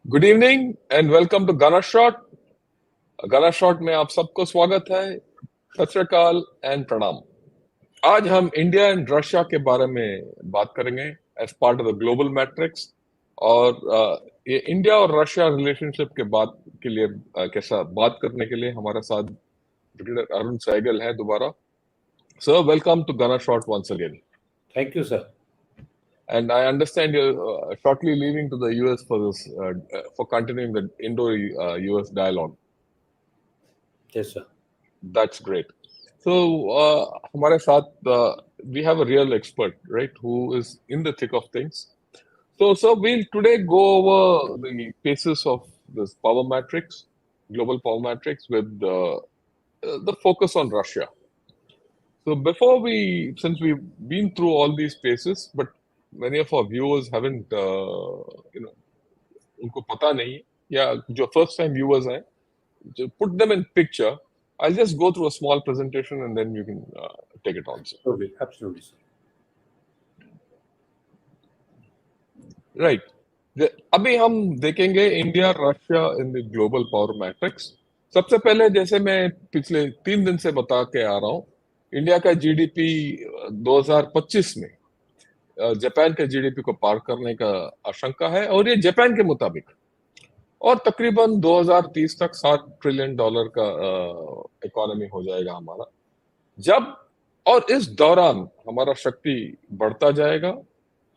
Good evening and welcome to Gana shot. Gana shot में आप सबको स्वागत है। सत श्री अकाल एंड प्रणाम। आज हम इंडिया एंड रशिया के बारे में बात करेंगे as part of the global matrix. और ये इंडिया और रशिया रिलेशनशिप के बात के लिए कैसा बात करने के लिए हमारे साथ ब्रिगेडियर अरुण सहगल है दोबारा। Sir, welcome to Gana shot once again. Thank you, sir. And I understand you're shortly leaving to the US for this, for continuing the Indo-US dialogue. Yes, sir. That's great. So, हमारे साथ we have a real expert, right, who is in the thick of things. So we'll today go over the basis of this power matrix, global power matrix, with the focus on Russia. So since we've been through all these spaces, but many of our viewers haven't, उनको पता नहीं है, या जो first time viewers हैं, put them in picture. I'll just go through a small presentation and then you can take it on, sir. Absolutely, absolutely, sir. Right. अभी हम देखेंगे India Russia in the global power matrix. सबसे पहले, जैसे मैं पिछले 3 दिन से बता के आ रहा हूँ, इंडिया का जीडीपी 2025 में जापान के जीडीपी को पार करने का आशंका है, और ये जापान के मुताबिक, और तकरीबन 2030 तक $7 ट्रिलियन का इकोनॉमी हो जाएगा हमारा। जब और इस दौरान हमारा शक्ति बढ़ता जाएगा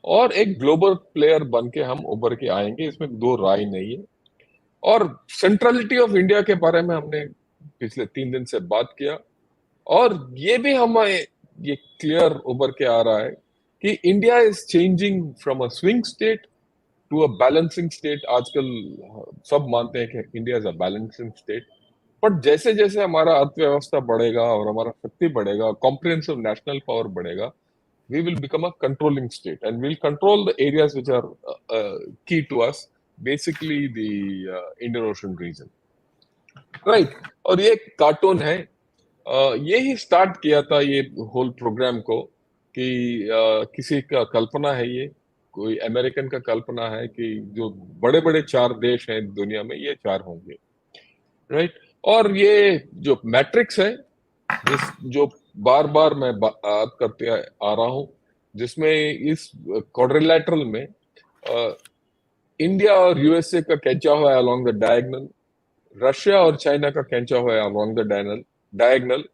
और एक ग्लोबल प्लेयर बन के हम उभर के आएंगे, इसमें दो राय नहीं है। और सेंट्रलिटी ऑफ इंडिया के बारे में हमने पिछले 3 दिन से बात किया, और ये भी हमें ये क्लियर उभर के आ रहा है कि India is changing from a swing state to a balancing state. आजकल सब मानते हैं कि India is a balancing state, but जैसे जैसे हमारा अर्थव्यवस्था बढ़ेगा और हमारा शक्ति बढ़ेगा, कॉम्प्रिहेंसिव नेशनल पावर बढ़ेगा, we will become a controlling state and we'll control the areas which are key to us, basically the Indian Ocean region, right? और ये कार्टून है, ये ही स्टार्ट किया था ये होल प्रोग्राम को कि किसी का कल्पना है, ये कोई अमेरिकन का कल्पना है कि जो बड़े बड़े 4 देश हैं दुनिया में, ये 4 होंगे, राइट? और ये जो मैट्रिक्स है, जो बार बार मैं बात करते आ रहा हूं, जिसमें इस क्वाड्रिलैटरल में इंडिया और यूएसए का खींचा हुआ है अलोंग द डायगोनल, रशिया और चाइना का खींचा हुआ है अलोंग द डायगोनल,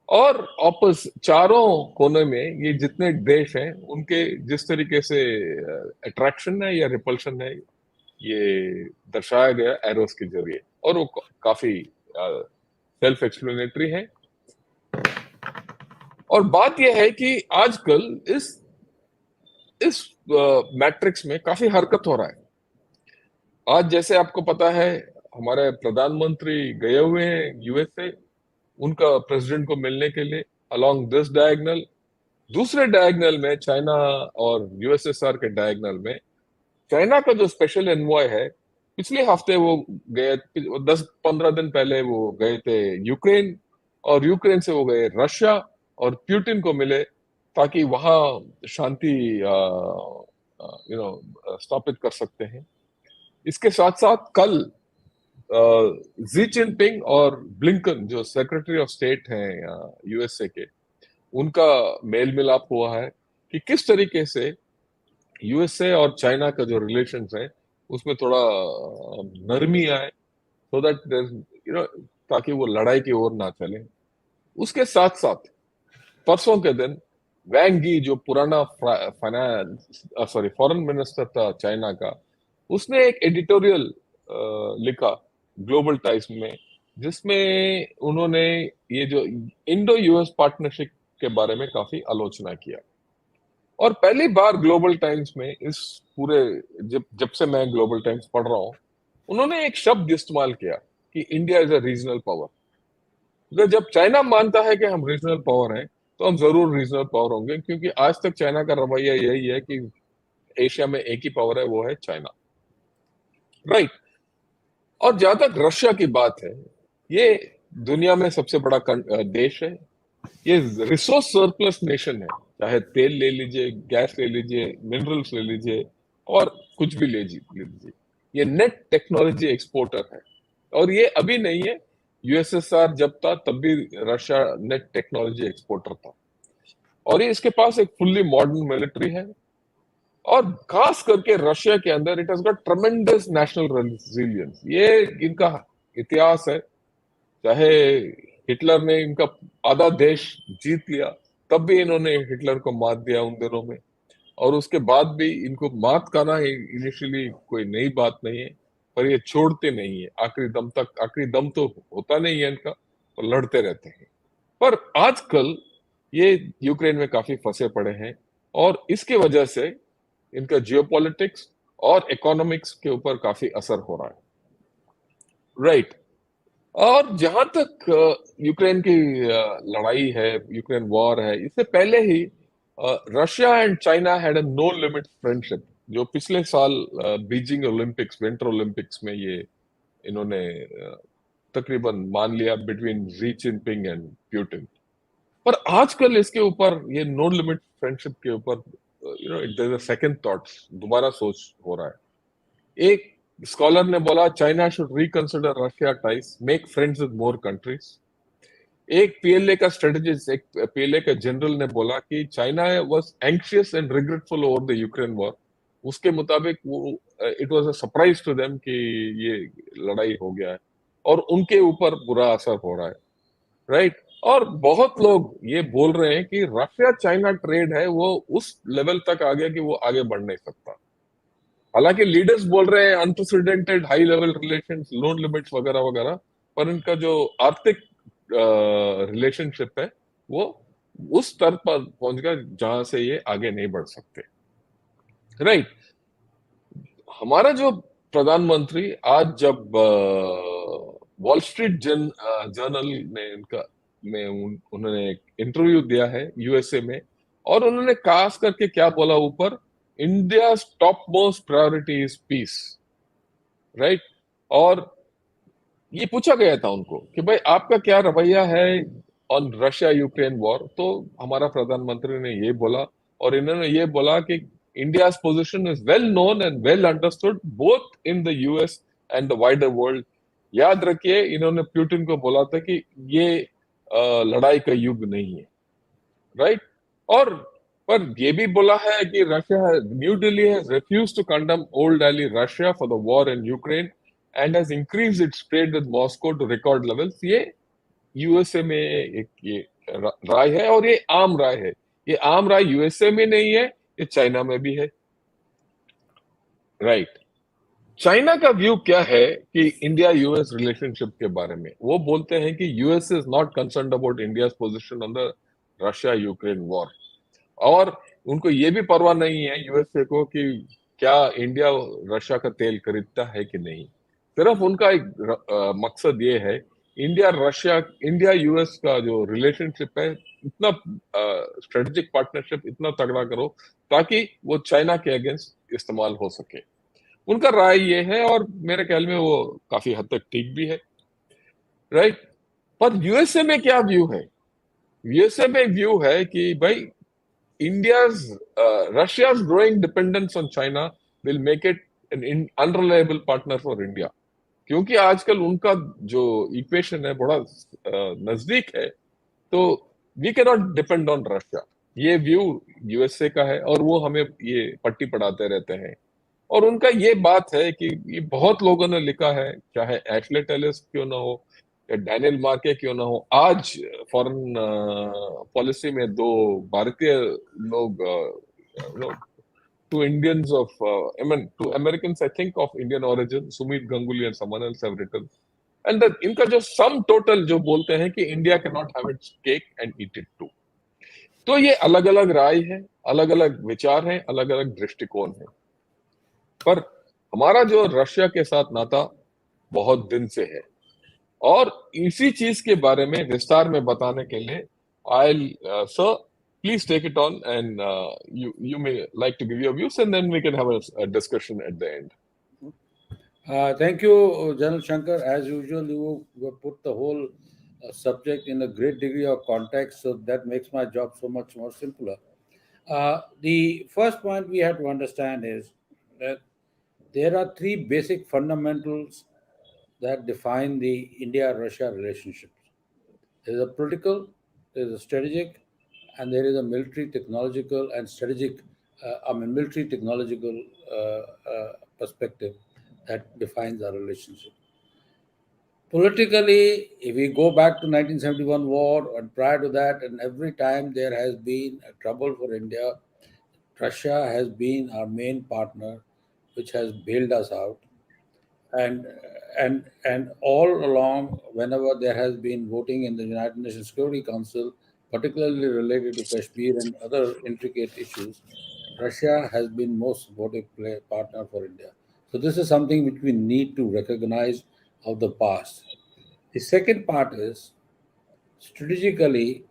और ऑपोजिट चारों कोने में ये जितने देश हैं उनके जिस तरीके से अट्रैक्शन है या रिपल्शन है, ये दर्शाया गया एरोस के जरिए, और वो काफी सेल्फ एक्सप्लेनेटरी है। और बात यह है कि आजकल इस मैट्रिक्स में काफी हरकत हो रहा है। आज जैसे आपको पता है, हमारे प्रधानमंत्री गए हुए हैं यूएसए, उनका प्रेसिडेंट को मिलने के लिए अलोंग दिस डायगोनल। दूसरे डायगोनल में चाइना और यूएसएसआर के डायगोनल में चाइना का जो स्पेशल एनवॉय है, पिछले हफ्ते वो गए, 10-15 दिन पहले वो गए थे यूक्रेन, और यूक्रेन से वो गए रशिया और पुतिन को मिले, ताकि वहां शांति स्थापित कर सकते हैं। इसके साथ साथ कल जी जिनपिंग और ब्लिंकन, जो सेक्रेटरी ऑफ स्टेट हैं यूएसए के, उनका मेल मिलाप हुआ है कि किस तरीके से यूएसए और चाइना का जो रिलेशंस है उसमें थोड़ा नरमी आए, सो दैट ताकि वो लड़ाई की ओर ना चले। उसके साथ साथ परसों के दिन वैंग गी, जो पुराना फॉरेन मिनिस्टर था चाइना का, उसने एक एडिटोरियल लिखा ग्लोबल टाइम्स में, जिसमें उन्होंने ये जो इंडो यूएस पार्टनरशिप के बारे में काफी आलोचना किया। और पहली बार ग्लोबल टाइम्स में इस पूरे जब से मैं ग्लोबल टाइम्स पढ़ रहा हूं, उन्होंने एक शब्द इस्तेमाल किया कि India is a regional power. जब चाइना मानता है कि हम रीजनल पावर हैं, तो हम जरूर रीजनल पावर होंगे, क्योंकि आज तक चाइना का रवैया यही है कि एशिया में एक ही पावर है, वो है चाइना, राइट? और जहां तक रशिया की बात है, ये दुनिया में सबसे बड़ा देश है, ये रिसोर्स सरप्लस नेशन है, चाहे तेल ले लीजिए, गैस ले लीजिए, मिनरल्स ले लीजिए, और कुछ भी ले लीजिए, ये नेट टेक्नोलॉजी एक्सपोर्टर है, और ये अभी नहीं है, यूएसएसआर जब था तब भी रशिया नेट टेक्नोलॉजी एक्सपोर्टर था, और ये इसके पास एक फुल्ली मॉडर्न मिलिट्री है, और खास करके रशिया के अंदर it has got ट्रेमेंडस national resilience. ये इनका इतिहास है, चाहे हिटलर ने इनका आधा देश जीत लिया, तब भी इन्होंने हिटलर को मात दिया उन दिनों में, और उसके बाद भी इनको मात खाना इनिशियली कोई नई बात नहीं है, पर ये छोड़ते नहीं है आखिरी दम तक। आखिरी दम तो होता नहीं है इनका, तो लड़ते रहते हैं। पर आजकल ये यूक्रेन में काफी फंसे पड़े हैं, और इसकी वजह से इनका जियोपॉलिटिक्स और इकोनॉमिक्स के ऊपर काफी असर हो रहा है, राइट। और जहां तक यूक्रेन की लड़ाई है, यूक्रेन वॉर है, इससे पहले ही Russia and China had a no limit friendship, जो पिछले साल बीजिंग ओलंपिक्स, विंटर ओलंपिक्स में ये इन्होंने तकरीबन मान लिया between Xi Jinping and Putin. पर आजकल इसके ऊपर, ये नो लिमिट फ्रेंडशिप के ऊपर, there is a second thoughts, दोबारा सोच हो रहा है। एक स्कॉलर ने बोला China should reconsider Russia ties, make friends with more countries. एक पीएलए का स्ट्रेटेजिस्ट, एक पीएलए का जनरल ने बोला कि China was anxious and regretful over the Ukraine war. उसके मुताबिक वो it was a surprise to them कि ये लड़ाई हो गया है, और उनके ऊपर बुरा असर हो रहा है, राइट। और बहुत लोग ये बोल रहे हैं कि रशिया चाइना ट्रेड है वो उस लेवल तक आ गया कि वो आगे बढ़ नहीं सकता। हालांकि लीडर्स बोल रहे हैं unprecedented high level relations, loan limits वगैरह वगैरह, पर इनका जो आर्थिक रिलेशनशिप है वो उस स्तर पर पहुंच गया जहां से ये आगे नहीं बढ़ सकते, राइट। हमारा जो प्रधानमंत्री आज जब वॉल स्ट्रीट जर्नल ने इनका में उन्होंने एक इंटरव्यू दिया है यूएसए में, और उन्होंने खास करके क्या बोला ऊपर, India top most priority is peace, right. और ये पूछा गया था उनको कि भाई आपका क्या रवैया है ऑन रशिया यूक्रेन वॉर, तो हमारा प्रधानमंत्री ने ये बोला, और इन्होंने ये बोला कि India position is well known and well understood both in the US and the wider world. याद रखिए, इन्होंने पुतिन को बोला था कि ये लड़ाई का युग नहीं है, राइट। और पर ये भी बोला है कि Russia, new Delhi has refused to condemn old ally Russia for the war in Ukraine and has increased its trade with Moscow to record levels. ये यूएसए में एक ये राय है, और ये आम राय है। ये आम राय यूएसए में नहीं है, ये चाइना में भी है, राइट। चाइना का व्यू क्या है कि इंडिया यूएस रिलेशनशिप के बारे में, वो बोलते हैं कि US is not concerned about India position on the Russia Ukraine war, और उनको ये भी परवाह नहीं है यूएसए को कि क्या इंडिया रशिया का तेल खरीदता है कि नहीं। सिर्फ उनका एक मकसद ये है, इंडिया यूएस का जो रिलेशनशिप है, इतना स्ट्रेटेजिक पार्टनरशिप इतना तगड़ा करो ताकि वो चाइना के अगेंस्ट इस्तेमाल हो सके। उनका राय ये है, और मेरे ख्याल में वो काफी हद तक ठीक भी है, राइट। पर यूएसए में क्या व्यू है? यूएसए में व्यू है कि भाई India's Russia's growing dependence on China will make it an unreliable partner for India, क्योंकि आजकल उनका जो इक्वेशन है बड़ा नजदीक है, तो we can not depend on Russia. ये व्यू यूएसए का है, और वो हमें ये पट्टी पढ़ाते रहते हैं। और उनका ये बात है कि ये बहुत लोगों ने लिखा है, चाहे एशले टेलिस क्यों ना हो या डैनियल मार्के क्यों ना हो, आज फॉरेन पॉलिसी में दो भारतीय लोग, two Indians of I mean two Americans I think of Indian origin, Sumit Ganguly and someone else have written, and इनका जो सम टोटल जो बोलते हैं कि India can not have its cake and eat it too. तो ये अलग अलग राय है, अलग अलग विचार हैं, अलग अलग दृष्टिकोण है। पर हमारा जो रशिया के साथ नाता बहुत दिन से है, और इसी चीज के बारे में विस्तार में बताने के लिए I sir please take it on, and you may like to give your views, and then we can have a discussion at the end. Thank you, General Shankar. As usual, you put the whole subject in a great degree of context, so that makes my job so much more simpler. The first point we have to understand is that There are three basic fundamentals that define the India-Russia relationships. There is a political, there is a strategic, and there is a military technological and strategic, military technological perspective that defines our relationship. Politically, if we go back to 1971 war and prior to that, and every time there has been a trouble for India, Russia has been our main partner, which has bailed us out. And and all along, whenever there has been voting in the United Nations Security Council, particularly related to Kashmir and other intricate issues, Russia has been most supportive partner for India. So this is something which we need to recognize of the past. The second part is strategically,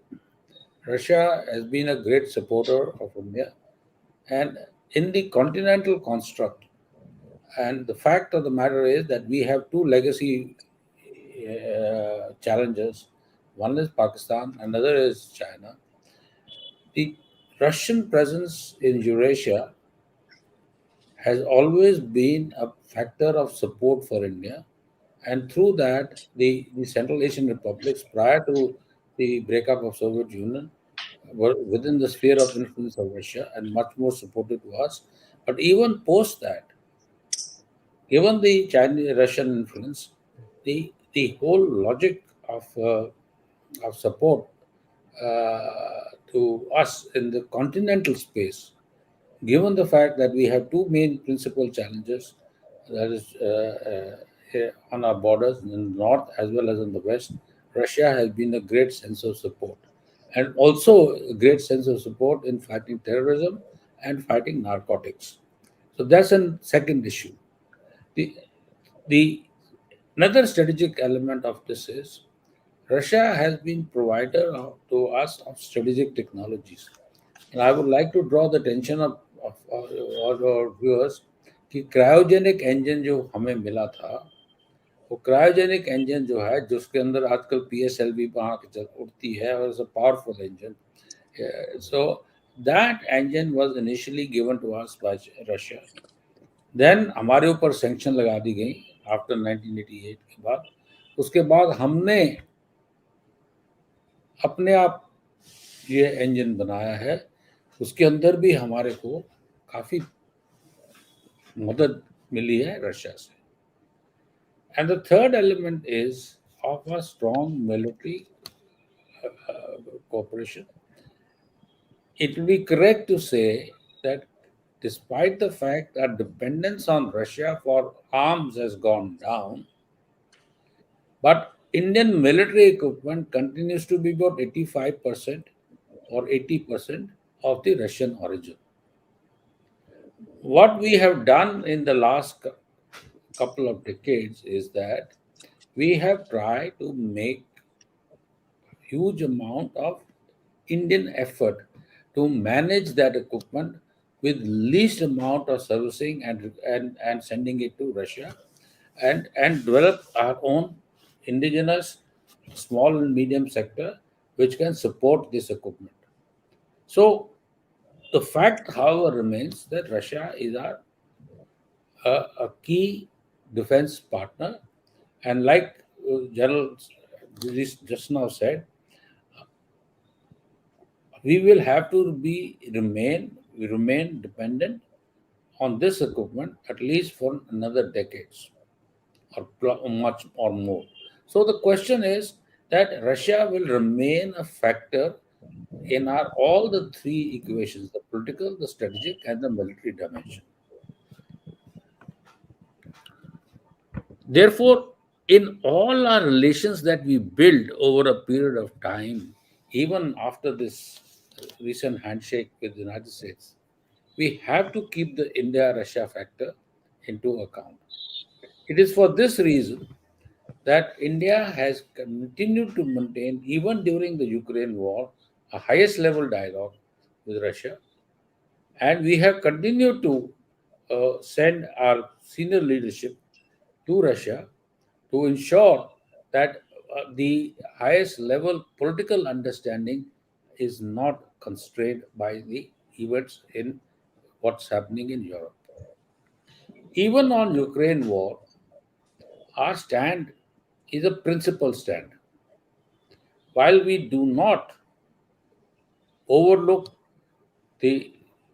Russia has been a great supporter of India, and in the continental construct. And the fact of the matter is that we have two legacy challenges. One is Pakistan, another is China. The Russian presence in Eurasia has always been a factor of support for India, and through that, the Central Asian republics prior to the breakup of Soviet Union were within the sphere of influence of Russia and much more supportive to us. But even post that, given the Chinese Russian influence, the whole logic of support to us in the continental space, given the fact that we have two main principal challenges, that is here on our borders in the north as well as in the west, Russia has been a great sense of support, and also a great sense of support in fighting terrorism and fighting narcotics. So that's a second issue. The the another strategic element of this is Russia has been provider to us of strategic technologies. And I would like to draw the attention of our viewers कि cryogenic engine जो हमें मिला था, वो cryogenic engine जो है जिसके अंदर आजकल PSLV वहाँ के उड़ती है और it's a powerful engine. So that engine was initially given to us by Russia. Then हमारे ऊपर सैंक्शन लगा दी गई आफ्टर 1988 के बाद. उसके बाद हमने अपने आप ये इंजन बनाया है. उसके अंदर भी हमारे को काफ़ी मदद मिली है रशिया से. And the third element is of a strong military cooperation. It will be correct to say that despite the fact that dependence on Russia for arms has gone down, but Indian military equipment continues to be about 85% or 80% of the Russian origin. What we have done in the last couple of decades is that we have tried to make huge amount of Indian effort to manage that equipment with least amount of servicing and sending it to Russia, and develop our own indigenous small and medium sector which can support this equipment. So the fact, however, remains that Russia is a key defense partner, and like General just now said, we will have to remain dependent on this equipment at least for another decades or much or more. So the question is that Russia will remain a factor in our all the three equations: the political, the strategic, and the military dimension. Therefore, in all our relations that we build over a period of time, even after this recent handshake with the United States, we have to keep the India-Russia factor into account. It is for this reason that India has continued to maintain, even during the Ukraine war, a highest level dialogue with Russia, and we have continued to send our senior leadership to Russia to ensure that the highest level political understanding is not constrained by the events in what's happening in Europe. Even on Ukraine war, our stand is a principal stand. While we do not overlook the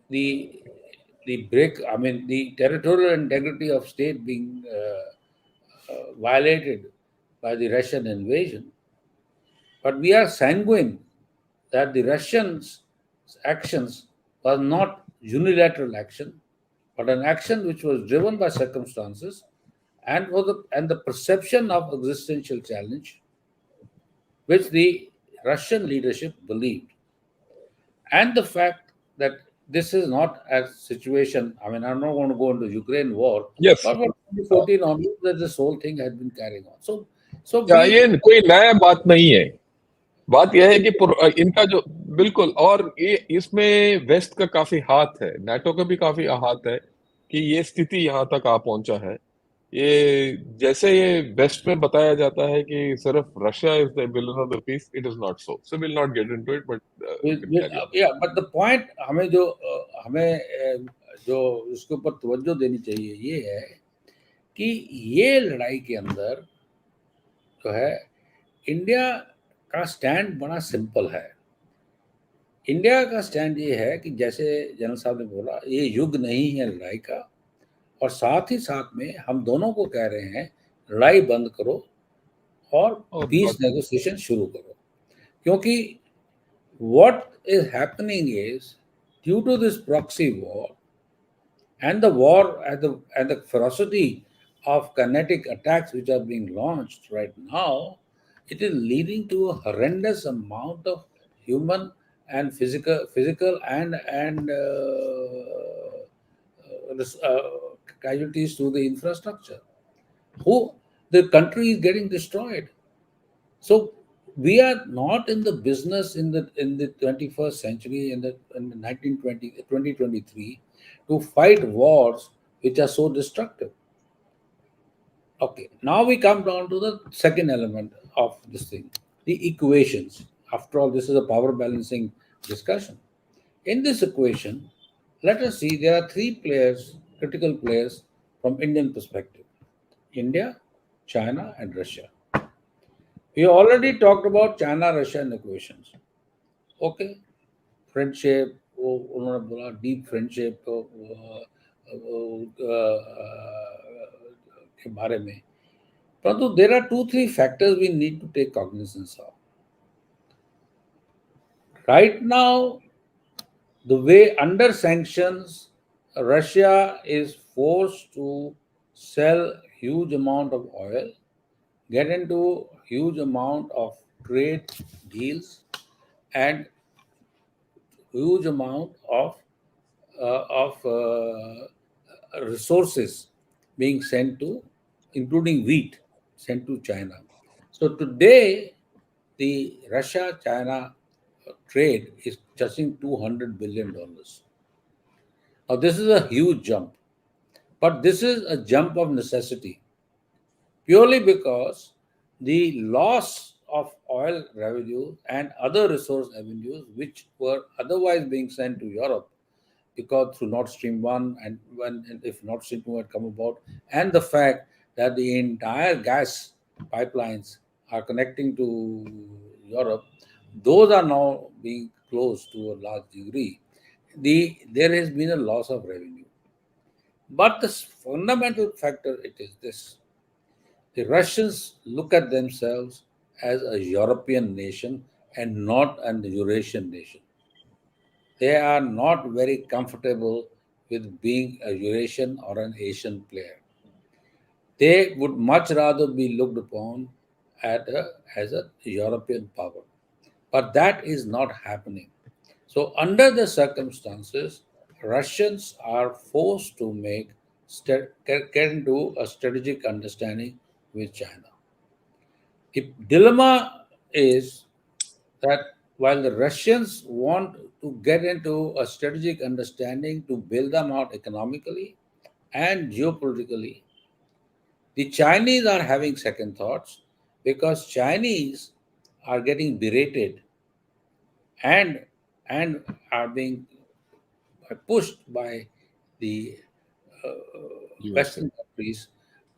the the territorial integrity of state being violated by the Russian invasion, but we are sanguine that the Russians' actions was not unilateral action, but an action which was driven by circumstances and the perception of existential challenge, which the Russian leadership believed, and the fact that this is not a situation. I mean, I'm not going to go into Ukraine war, Yes. but from हाँ, 2014 onwards, that this whole thing had been carrying on. So या we ये कोई नया बात नहीं है। बात यह है कि इनका जो बिल्कुल, और ये इसमें वेस्ट का काफी हाथ है, नाटो का भी काफी हाथ है कि ये स्थिति यहाँ तक आ पहुंचा है। ये जैसे ये वेस्ट में बताया जाता है कि सिर्फ Russia is the villain of the piece, it is not so will not get into it, but you can carry on. yeah, but the point जो इसके ऊपर तवज्जो देनी चाहिए ये है कि ये लड़ाई के अंदर जो है इंडिया का स्टैंड बड़ा सिंपल है। इंडिया का स्टैंड ये है कि जैसे जनरल साहब ने बोला, ये युग नहीं है लड़ाई का, और साथ ही साथ में हम दोनों को कह रहे हैं लड़ाई बंद करो और और पीस बात नेगोशिएशन शुरू करो, क्योंकि what is happening is due to this proxy war and the war and the ferocity of kinetic attacks which are being launched right now, it is leading to a horrendous amount of human and physical casualties to the infrastructure. Who the country is getting destroyed. So we are not in the business in the 21st century in the 2023 to fight wars which are so destructive. Okay, now we come down to the second element of this thing, the equations. After all, this is a power balancing discussion. In this equation, let us see there are three players, critical players from Indian perspective: India, China, and Russia. We already talked about China-Russian equations. Okay, friendship, उन्होंने बोला deep friendship के बारे में, परंतु there are 2-3 factors we need to take cognizance of. Right now, the way under sanctions, Russia is forced to sell huge amount of oil, get into huge amount of trade deals, and huge amount of resources being sent to, including wheat, sent to China. So today, the Russia-China trade is touching $200 billion. Now this is a huge jump, but this is a jump of necessity, purely because the loss of oil revenue and other resource avenues which were otherwise being sent to Europe, because through Nord Stream 1 and if Nord Stream 2 had come about, and the fact that the entire gas pipelines are connecting to Europe, those are now being closed to a large degree. There has been a loss of revenue. But the fundamental factor it is this: the Russians look at themselves as a European nation and not an Eurasian nation. They are not very comfortable with being a Eurasian or an Asian player. They would much rather be looked upon as a European power. But that is not happening. So, under the circumstances, Russians are forced to get into a strategic understanding with China. The dilemma is that while the Russians want to get into a strategic understanding to build them out economically and geopolitically, the Chinese are having second thoughts, because Chinese are getting berated and are being pushed by the Western countries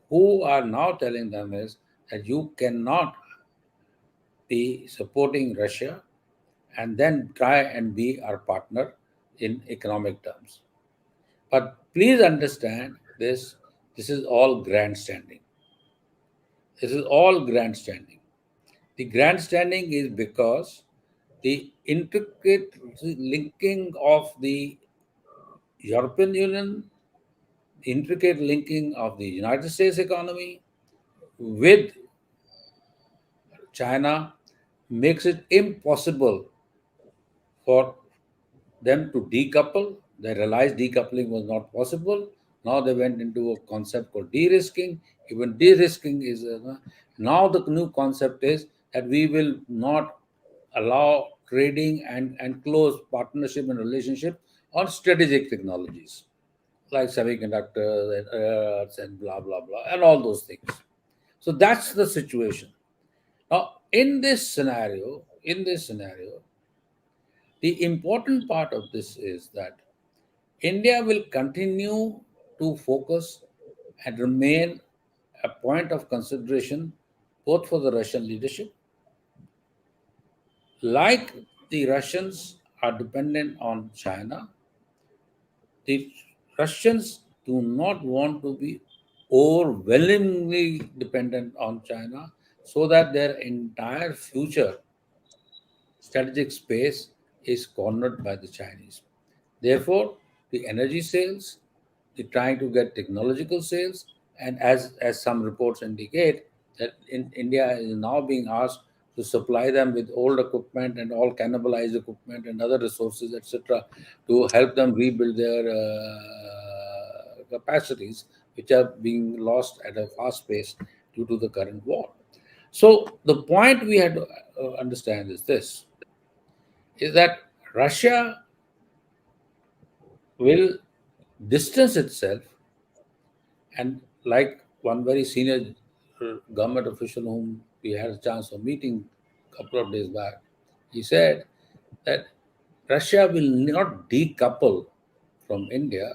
who are now telling them is that you cannot be supporting Russia and then try and be our partner in economic terms. But please understand this, this is all grandstanding. This is all grandstanding. The grandstanding is because the intricate linking of the European Union, intricate linking of the United States economy with China makes it impossible for them to decouple. They realized decoupling was not possible. Now they went into a concept called de-risking. Even de-risking is now the new concept is that we will not allow trading and close partnership and relationship on strategic technologies like semiconductors and earths and blah blah blah and all those things. So that's the situation. Now, in this scenario, the important part of this is that India will continue to focus and remain a point of consideration both for the Russian leadership, like the Russians are dependent on China. The Russians do not want to be overwhelmingly dependent on China so that their entire future strategic space is cornered by the Chinese. Therefore, the energy sales, the trying to get technological sales, and as some reports indicate, that India is now being asked to supply them with old equipment and all cannibalized equipment and other resources, etc., to help them rebuild their capacities, which are being lost at a fast pace due to the current war. So the point we had to understand is this: is that Russia will distance itself, and like one very senior government official whom we had a chance of meeting a couple of days back, he said that Russia will not decouple from India,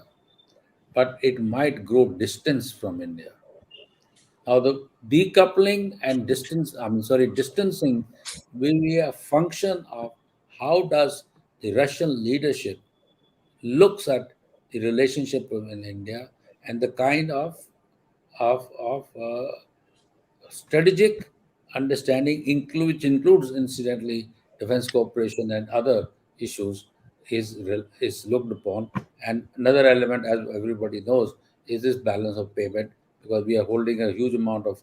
but it might grow distance from India. Now, the decoupling and distancing will be a function of how does the Russian leadership looks at the relationship in India and the kind of strategic understanding, which includes incidentally defense cooperation and other issues, is looked upon. And another element, as everybody knows, is this balance of payment, because we are holding a huge amount of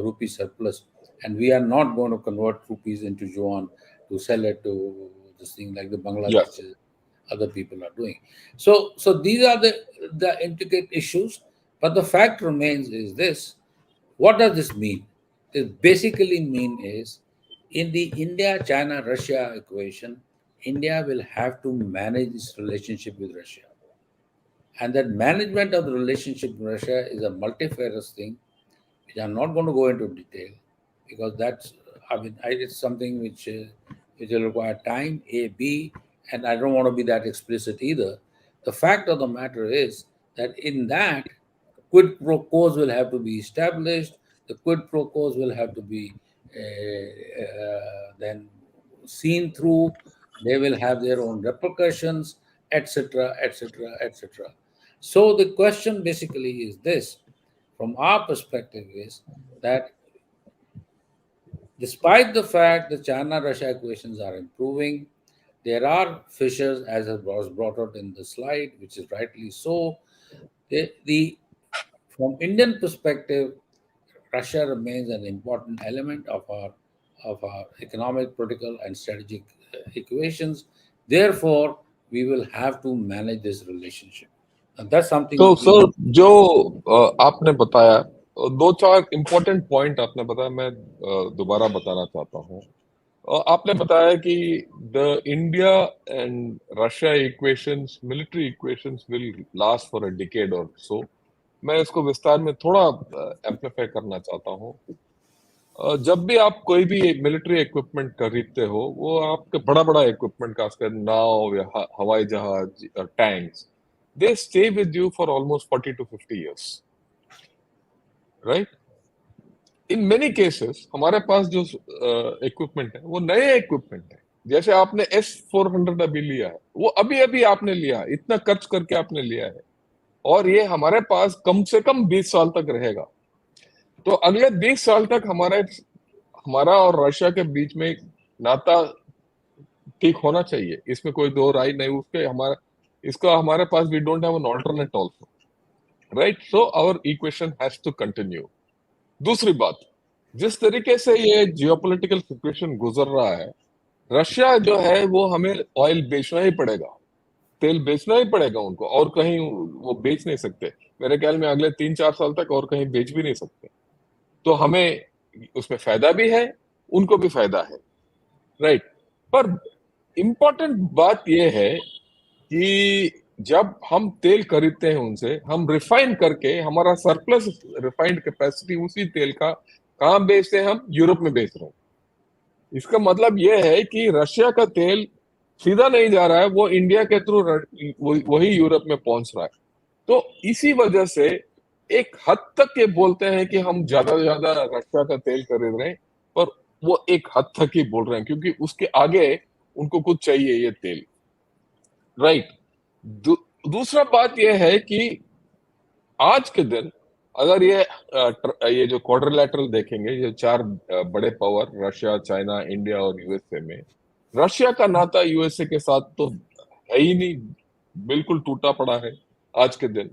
rupee surplus, and we are not going to convert rupees into yuan to sell it to this thing like the Yeah. Bangladesh other people are doing. So these are the intricate issues. But the fact remains is this: what does this mean? It basically mean is in the India-China-Russia equation, India will have to manage its relationship with Russia. And that management of the relationship with Russia is a multifarious thing, which I'm not going to go into detail because it's something which will require time, A, B, and I don't want to be that explicit either. The fact of the matter is that in that, quid pro quos will have to be established. The quid pro quos will have to be then seen through. They will have their own repercussions, etc., etc., etc. So the question basically is this: from our perspective, is that despite the fact the China-Russia equations are improving, there are fissures, as was brought out in the slide, which is rightly so. From Indian perspective, Russia remains an important element of our economic, political, and strategic equations. Therefore, we will have to manage this relationship, and that's something तो which we sir जो आपने बताया, दो चार important point आपने बताया, मैं दोबारा बताना चाहता हूँ. आपने बताया कि the India and Russia equations, military equations will last for a decade और सो. मैं इसको विस्तार में थोड़ा एम्प्लीफाई करना चाहता हूँ. जब भी आप कोई भी मिलिट्री इक्विपमेंट खरीदते हो, वो आपके बड़ा बड़ा इक्विपमेंट, खासकर नाव या हवाई जहाज, tanks, they stay with you for almost 40 to 50 years, right? In many cases हमारे पास जो इक्विपमेंट है वो नए इक्विपमेंट है। जैसे आपने S-400 अभी लिया है, वो अभी अभी आपने लिया है, इतना खर्च करके आपने लिया है, और ये हमारे पास कम से कम 20 साल तक रहेगा। तो अगले 20 साल तक हमारा और रशिया के बीच में एक नाता ठीक होना चाहिए, इसमें कोई दो राय नहीं। उसके हमारा इसका हमारे पास we don't have an alternate also, right? So our equation has to continue. दूसरी बात, जिस तरीके से ये जियोपॉलिटिकल सिचुएशन गुजर रहा है, रशिया जो है वो हमें ऑयल बेचना ही पड़ेगा, तेल बेचना ही पड़ेगा उनको, और कहीं वो बेच नहीं सकते। मेरे ख्याल में अगले 3-4 साल तक और कहीं बेच भी नहीं सकते। तो हमें उसमें फायदा भी है, उनको भी फायदा है, राइट? पर इंपॉर्टेंट बात यह है कि जब हम तेल खरीदते हैं उनसे, हम रिफाइन करके हमारा सरप्लस रिफाइंड कैपेसिटी उसी तेल का कहाँ बेचते हैं? हम यूरोप में बेच रहे हैं। इसका मतलब यह है कि रशिया का तेल सीधा नहीं जा रहा है, वो इंडिया के थ्रू वही यूरोप में पहुंच रहा है। तो इसी वजह से एक हद तक ये बोलते हैं कि हम ज्यादा से ज्यादा रशिया का तेल खरीद रहे हैं, पर वो एक हद तक ही बोल रहे हैं, क्योंकि उसके आगे उनको कुछ चाहिए ये तेल, राइट? दूसरा बात यह है कि आज के दिन अगर ये जो क्वाड्रिलैटरल देखेंगे, ये चार बड़े पावर, रशिया, चाइना, इंडिया और यूएसए में, रशिया का नाता यूएसए के साथ तो है ही नहीं, बिल्कुल टूटा पड़ा है आज के दिन।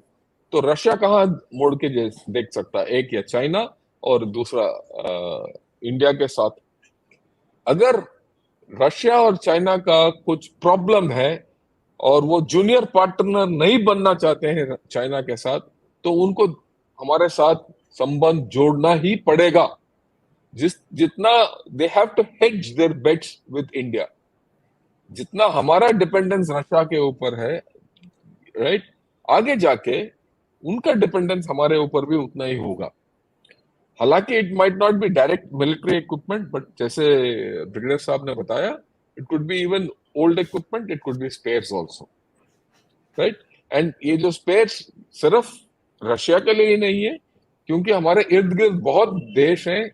तो रशिया कहाँ मोड़ के देख सकता है? एक या चाइना और दूसरा इंडिया के साथ। अगर रशिया और चाइना का कुछ प्रॉब्लम है और वो जूनियर पार्टनर नहीं बनना चाहते हैं चाइना के साथ, तो उनको हमारे साथ संबंध जोड़ना ही पड़ेगा। जितना they have to hedge their bets with India, जितना हमारा डिपेंडेंस रशिया के ऊपर है, राइट, आगे जाके उनका डिपेंडेंस हमारे ऊपर भी उतना ही होगा। हालांकि it might not be direct military equipment, but जैसे ब्रिगेडियर साहब ने बताया, it could be even old equipment, it could be spares also, right? And ये जो स्पेयर्स सिर्फ रशिया के लिए ही नहीं है, क्योंकि हमारे इर्द गिर्द बहुत देश हैं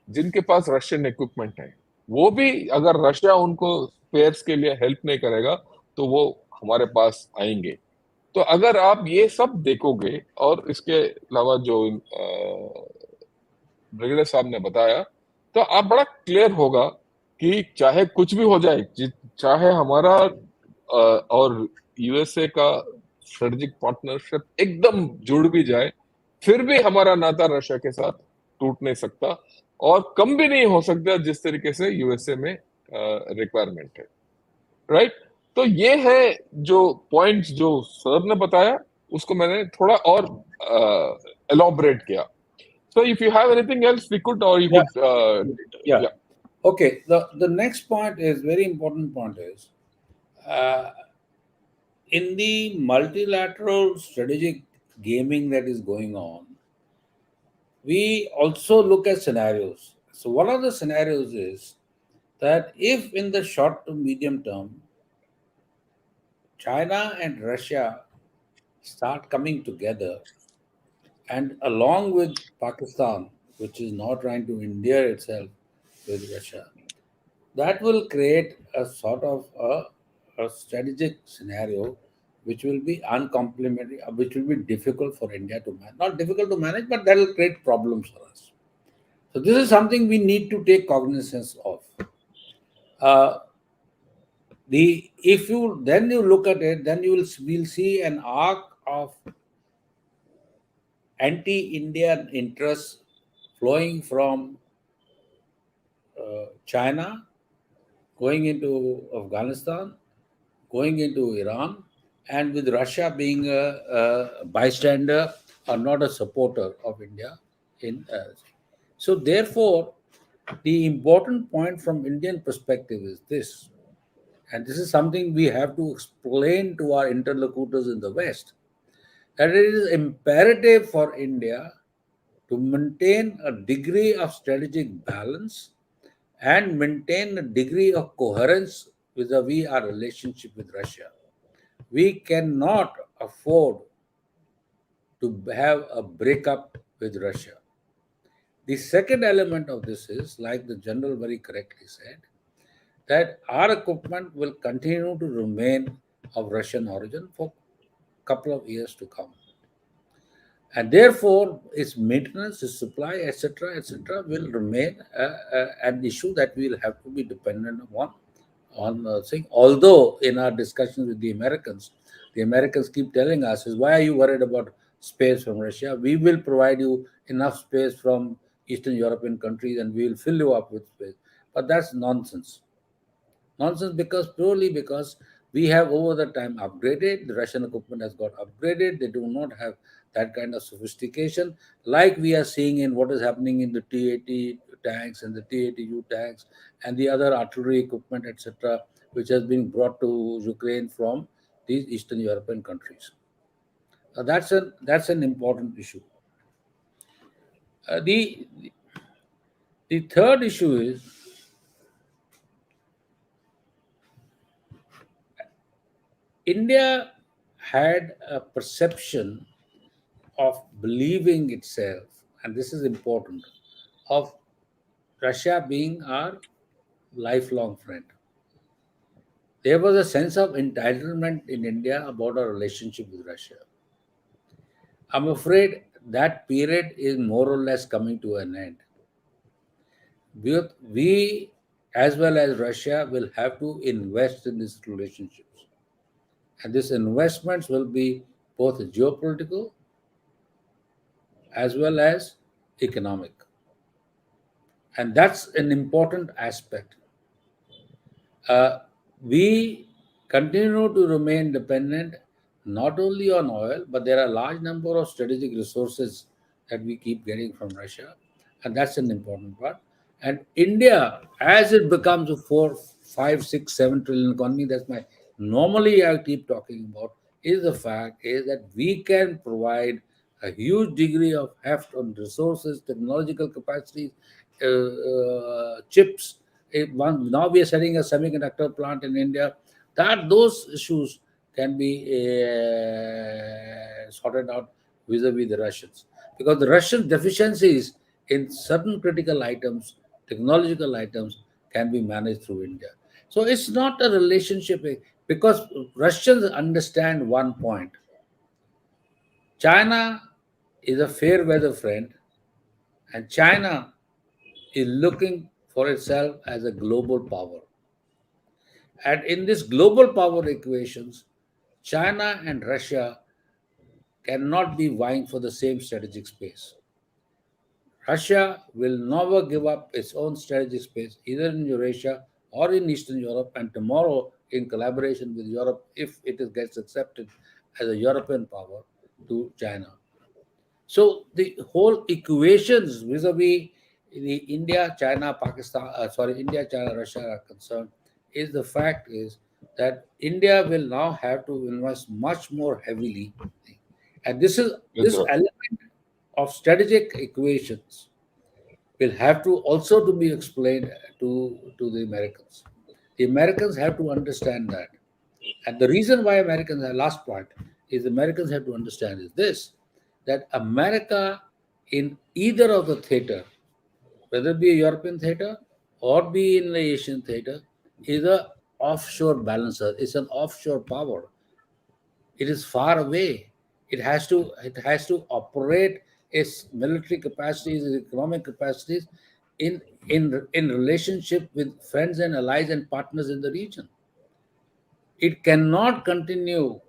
जिनके पास रशियन इक्विपमेंट है। वो भी अगर रशिया उनको स्पेयर्स के लिए हेल्प नहीं करेगा तो वो हमारे पास आएंगे। तो अगर आप ये सब देखोगे और इसके अलावा जो ब्रिगेडियर साहब ने बताया, तो आप बड़ा क्लियर होगा कि चाहे कुछ भी हो जाए, चाहे हमारा और यूएसए का स्ट्रेटेजिक पार्टनरशिप एकदम जुड़ भी जाए, फिर भी हमारा नाता रशिया के साथ टूट नहीं सकता, और कम भी नहीं हो सकता जिस तरीके से यूएसए में रिक्वायरमेंट है, राइट? तो ये है जो पॉइंट्स जो सर ने बताया, उसको मैंने थोड़ा और एलॉबरेट किया। So if you have anything else, we could, or you Yeah. could, Yeah. yeah. Okay. The next point is very important. Point is in the multilateral strategic gaming that is going on, we also look at scenarios. So one of the scenarios is that if in the short to medium term, China and Russia start coming together, and along with Pakistan, which is now trying to endear itself with Russia, that will create a sort of a strategic scenario which will be uncomplimentary, which will be difficult for India to manage. Not difficult to manage, but that will create problems for us. So this is something we need to take cognizance of. If you then you look at it, then will see an arc of anti-Indian interests flowing from China, going into Afghanistan, going into Iran, and with Russia being a bystander or not a supporter of India. So therefore, the important point from Indian perspective is this, and this is something we have to explain to our interlocutors in the West, that it is imperative for India to maintain a degree of strategic balance and maintain a degree of coherence vis-a-vis our relationship with Russia. We cannot afford to have a breakup with Russia. The second element of this is, like the general very correctly said, that our equipment will continue to remain of Russian origin for a couple of years to come. And therefore, its maintenance, its supply, etc., will remain an issue that we will have to be dependent upon on thing. Although in our discussions with the Americans keep telling us is, why are you worried about space from Russia? We will provide you enough space from Eastern European countries and we will fill you up with space. But that's nonsense. Nonsense purely because we have over the time upgraded. The Russian equipment has got upgraded. They do not have that kind of sophistication like we are seeing in what is happening in the T-80 tanks and the T-80U tanks and the other artillery equipment, etc., which has been brought to Ukraine from these Eastern European countries. That's an important issue. The third issue is India had a perception of believing itself, and this is important, of Russia being our lifelong friend. There was a sense of entitlement in India about our relationship with Russia. I'm afraid that period is more or less coming to an end. We as well as Russia, will have to invest in these relationships. And these investments will be both geopolitical as well as economic. And that's an important aspect. We continue to remain dependent not only on oil, but there are a large number of strategic resources that we keep getting from Russia. And that's an important part. And India, as it becomes a 4, 5, 6, 7 trillion economy, that's my normally I keep talking about, is the fact is that we can provide a huge degree of heft on resources, technological capacities, chips. Now we are setting a semiconductor plant in India. Those issues can be sorted out vis-a-vis the Russians, because the Russian deficiencies in certain critical items, technological items, can be managed through India. So it's not a relationship, because Russians understand one point. China is a fair weather friend, and China is looking for itself as a global power. And in this global power equations, China and Russia cannot be vying for the same strategic space. Russia will never give up its own strategic space, either in Eurasia or in Eastern Europe, and tomorrow in collaboration with Europe, if it gets accepted as a European power, to China. So the whole equations vis-a-vis the India, China, Russia are concerned, is the fact is that India will now have to invest much more heavily, and this element of strategic equations will have to also to be explained to the Americans. The Americans have to understand that, and the reason why last point is Americans have to understand is this, that America in either of the theater, whether it be a European theater or be in the Asian theater, is an offshore balancer. It's an offshore power. It is far away. It has to operate its military capacities, its economic capacities in relationship with friends and allies and partners in the region. It cannot continue.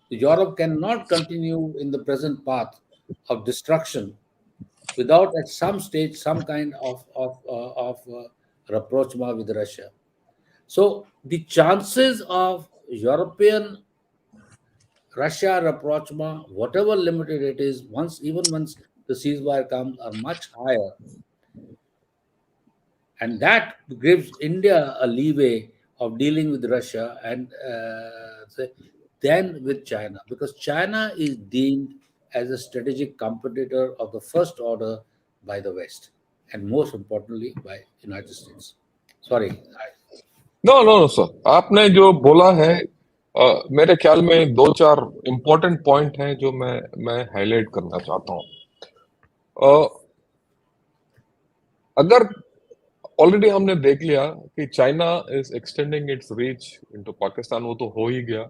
Europe cannot continue in the present path of destruction without at some stage some kind of rapprochement with Russia. So the chances of European Russia rapprochement, whatever limited it is, once the ceasefire comes, are much higher, and that gives India a leeway of dealing with Russia and then with China, because China is deemed as a strategic competitor of the first order by the West, and most importantly by United States. Sorry. No, sir. आपने जो बोला है मेरे ख्याल में 2-4 important point हैं जो मैं हाइलाइट करना चाहता हूँ। अगर ऑलरेडी हमने देख लिया कि China is extending its reach into Pakistan, वो तो हो ही गया।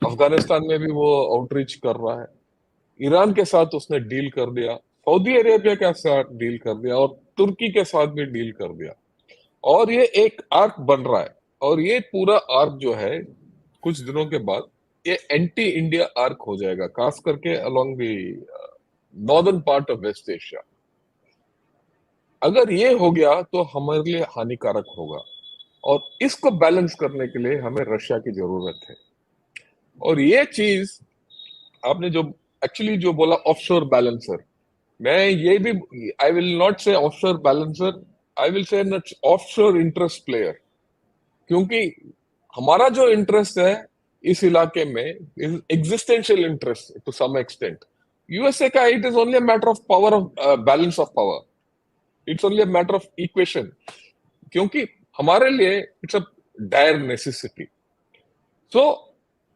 अफगानिस्तान में भी वो आउटरीच कर रहा है। ईरान के साथ उसने डील कर दिया, सऊदी अरेबिया के साथ डील कर दिया और तुर्की के साथ भी डील कर दिया। और ये एक आर्क बन रहा है, और ये पूरा आर्क जो है कुछ दिनों के बाद ये एंटी इंडिया आर्क हो जाएगा, खास करके along the northern part of West Asia. अगर ये हो गया तो हमारे लिए हानिकारक होगा, और इसको बैलेंस करने के लिए हमें रशिया की जरूरत है। और ये चीज आपने जो एक्चुअली जो बोला ऑफशोर बैलेंसर, मैं ये भी I will not say offshore balancer, I will say offshore interest player, क्योंकि हमारा जो इंटरेस्ट है इस इलाके में existential interest to some extent. USA का it is only a matter of power, of balance of power, it's only a matter of equation, क्योंकि हमारे लिए it's a dire necessity. So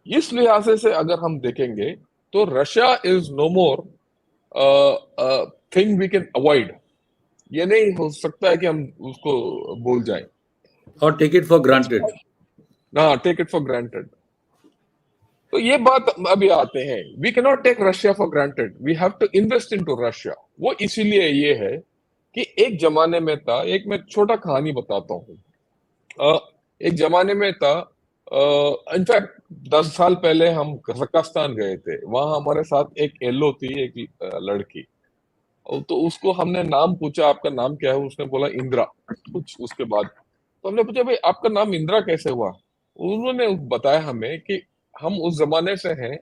इस लिहाज से अगर हम देखेंगे तो Russia is no more thing we can avoid. ये नहीं हो सकता है कि हम उसको भूल जाएं और टेक इट फॉर ग्रांटेड। ना, टेक इट फॉर ग्रांटेड। तो ये बात अभी आते हैं, we can not take Russia for granted, we have to invest into Russia. वो इसीलिए ये है कि एक जमाने में था, एक मैं छोटा कहानी बताता हूँ। एक जमाने में था, इनफैक्ट 10 साल पहले हम कजाकिस्तान गए थे, वहां हमारे साथ एक एलो थी, एक लड़की। तो उसको हमने नाम पूछा, आपका नाम क्या है? उसने बोला इंदिरा। कुछ उसके बाद तो हमने पूछा, भाई आपका नाम इंदिरा कैसे हुआ? उन्होंने बताया हमें कि हम उस जमाने से हैं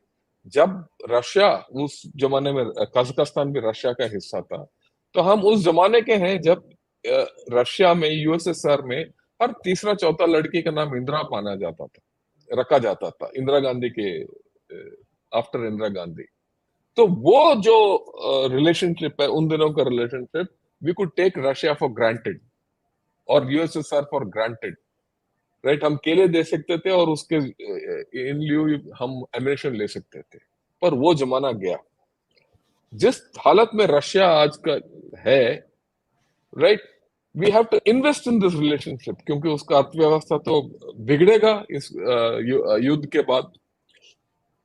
जब रशिया, उस जमाने में कजाकिस्तान भी रशिया का हिस्सा था, तो हम उस जमाने के हैं जब रशिया में, यूएसएसआर में हर तीसरा चौथा लड़की का नाम इंदिरा माना जाता था, रखा जाता था, इंदिरा गांधी के आफ्टर इंदिरा गांधी। तो वो जो रिलेशनशिप है, उन दिनों का relationship, we could take Russia for granted और यूएसएसआर फॉर ग्रांटेड, राइट? हम केले दे सकते थे और उसके इन लिeu हम एमिनेशन ले सकते थे, पर वो जमाना गया। जिस हालत में रशिया आज का है, right, we have to invest in this relationship, क्योंकि उसका अर्थव्यवस्था तो बिगड़ेगा इस युद्ध के बाद।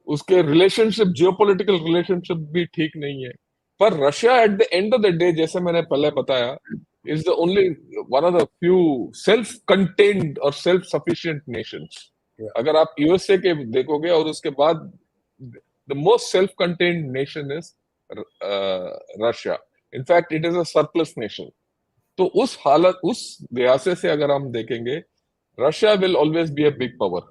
उसके रिलेशनशिप, जियोपॉलिटिकल रिलेशनशिप भी ठीक नहीं है। पर Russia at the end of the day, जैसे मैंने पहले बताया, is the only one of the few self contained और सेल्फ सफिशिएंट नेशंस। अगर आप यूएसए के देखोगे, और उसके बाद the most self contained nation is Russia. In fact it is a surplus nation. तो उस हालत, उस लिहाजे से अगर हम देखेंगे, Russia will always be a big power,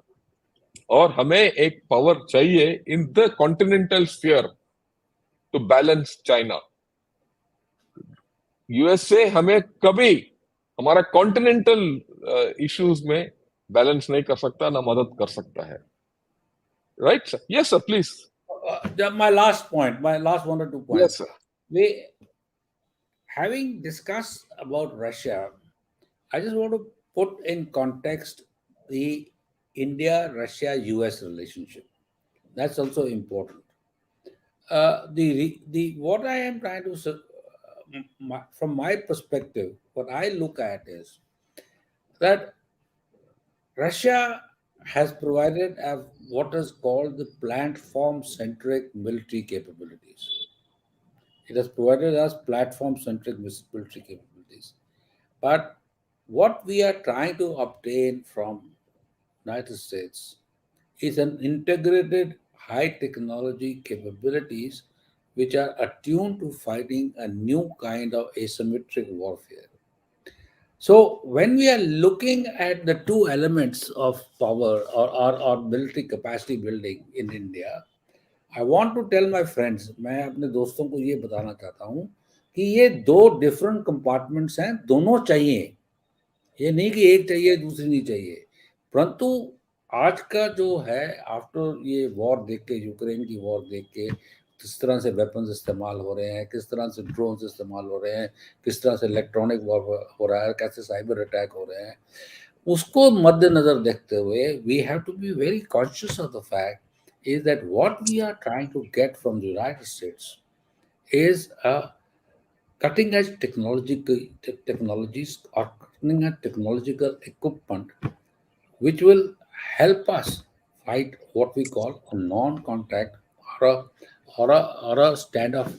और हमें एक पावर चाहिए इन the continental sphere to balance China. USA हमें कभी हमारा कॉन्टिनेंटल इश्यूज में बैलेंस नहीं कर सकता, ना मदद कर सकता है, right sir? Yes sir, please. My last point, my last 1 or 2 points. Yes sir. We, having discussed about Russia, I just want to put in context the India-Russia-US relationship. That's also important. The what I am trying to from my perspective, what I look at is that Russia has provided what is called the platform-centric military capabilities. It has provided us platform-centric military capabilities. But what we are trying to obtain from United States is an integrated high technology capabilities which are attuned to fighting a new kind of asymmetric warfare. So when we are looking at the two elements of power or military capacity building in India, I want to tell my friends, मैं अपने दोस्तों को ये बताना चाहता हूँ कि ये दो डिफरेंट कंपार्टमेंट्स हैं, दोनों चाहिए। ये नहीं कि एक चाहिए दूसरी नहीं चाहिए, परंतु आज का जो है, आफ्टर ये वॉर देख के, यूक्रेन की वॉर देख के, किस तरह से वेपन्स इस्तेमाल हो रहे हैं, किस तरह से ड्रोन्स इस्तेमाल हो रहे हैं, किस तरह से इलेक्ट्रॉनिक वॉर हो रहा है, कैसे साइबर अटैक हो रहे हैं, उसको मद्देनजर देखते हुए we have to be very conscious of the fact is that what we are trying to get from the United States is a cutting edge technologies or cutting edge technological equipment which will help us fight what we call a non-contact or a standoff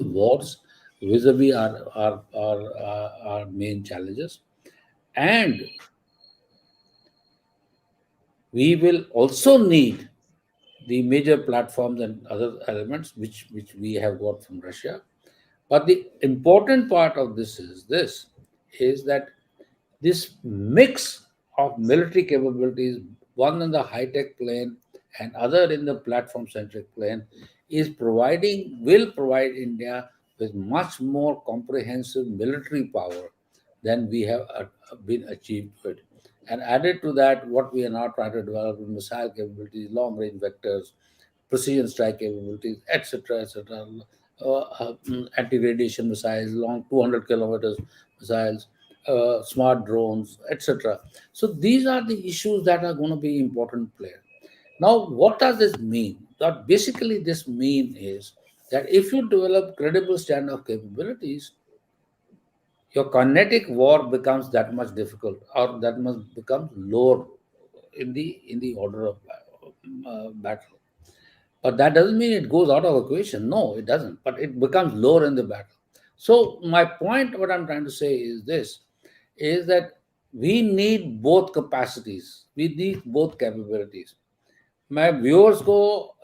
wars vis-a-vis our main challenges. And we will also need the major platforms and other elements which we have got from Russia. But the important part of this is that this mix of military capabilities, one in the high-tech plane and other in the platform-centric plane, will provide India with much more comprehensive military power than we have been achieved with. And added to that, what we are now trying to develop is missile capabilities, long-range vectors, precision strike capabilities, etc., etc. Anti-radiation missiles, long 200 kilometers missiles, smart drones, etc. So these are the issues that are going to be important players. Now, what does this mean? What basically this mean is that if you develop credible standoff capabilities, your kinetic war becomes that much difficult, or that must become lower in the order of battle. But that doesn't mean it goes out of equation. No, it doesn't. But it becomes lower in the battle. So my point, what I'm trying to say is this, is that we need both capacities. We need both capabilities. मैं viewers को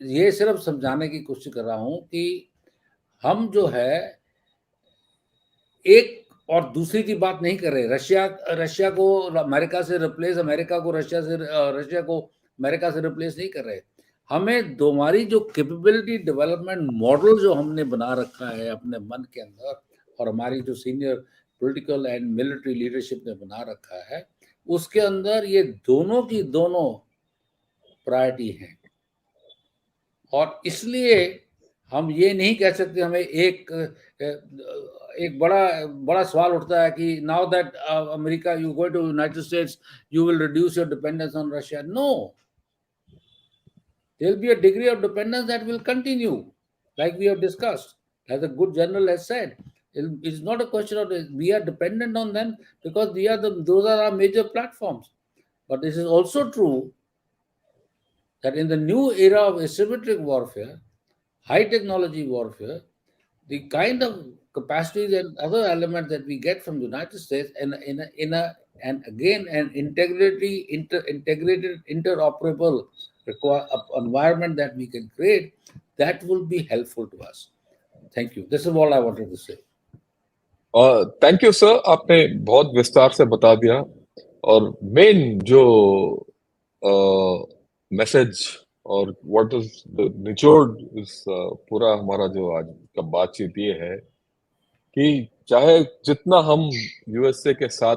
ये सिर्फ समझाने की कोशिश कर रहा हूं कि हम जो है एक और दूसरी की बात नहीं कर रहे। रशिया को अमेरिका से रिप्लेस, अमेरिका को रशिया को अमेरिका से रिप्लेस नहीं कर रहे। हमें हमारी जो कैपेबिलिटी डेवलपमेंट मॉडल जो हमने बना रखा है अपने मन के अंदर, और हमारी जो senior political and military leadership ने बना रखा है, उसके अंदर ये दोनों की दोनों प्रायोरिटी हैं। और इसलिए हम ये नहीं कह सकते, हमें एक बड़ा सवाल उठता है कि now that America you go to United States you will reduce your dependence on Russia. No, there will be a degree of dependence that will continue, like we have discussed, as a good general has said. It's not a question of we are dependent on them because those are our major platforms. But this is also true that in the new era of asymmetric warfare, high technology warfare, the kind of capacities and other elements that we get from the United States and an integrated interoperable environment that we can create, that will be helpful to us. Thank you. This is all I wanted to say. Thank you sir, आपने बहुत विस्तार से बता दिया। और main जो message और what is the निचोड़ इस पूरा हमारा जो आज का बातचीत ये है कि चाहे जितना हम यूएसए के साथ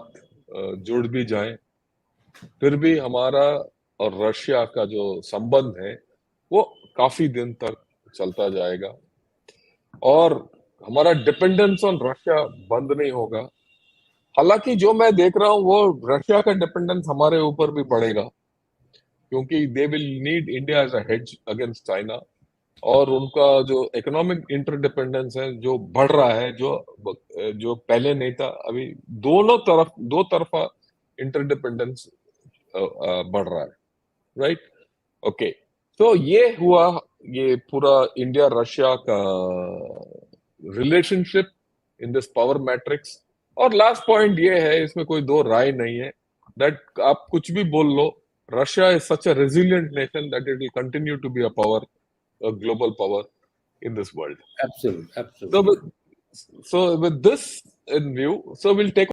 जुड़ भी जाएं, फिर भी हमारा और रशिया का जो संबंध है वो काफी दिन तक चलता जाएगा और हमारा डिपेंडेंस ऑन रशिया बंद नहीं होगा। हालांकि जो मैं देख रहा हूँ वो रशिया का डिपेंडेंस हमारे ऊपर भी बढ़ेगा, क्योंकि they will need India as a hedge against China, और उनका जो इकोनॉमिक इंटरडिपेंडेंस है जो बढ़ रहा है, जो पहले नहीं था, अभी दो तरफा इंटरडिपेंडेंस बढ़ रहा है, राइट? ओके, तो ये हुआ ये पूरा इंडिया रशिया का relationship in this power matrix. और लास्ट पॉइंट ये है, इसमें कोई दो राय नहीं है, दैट आप कुछ भी बोल लो, Russia is such a resilient nation that it will continue to be a global power in this world. Absolutely. So with this in view, so we'll take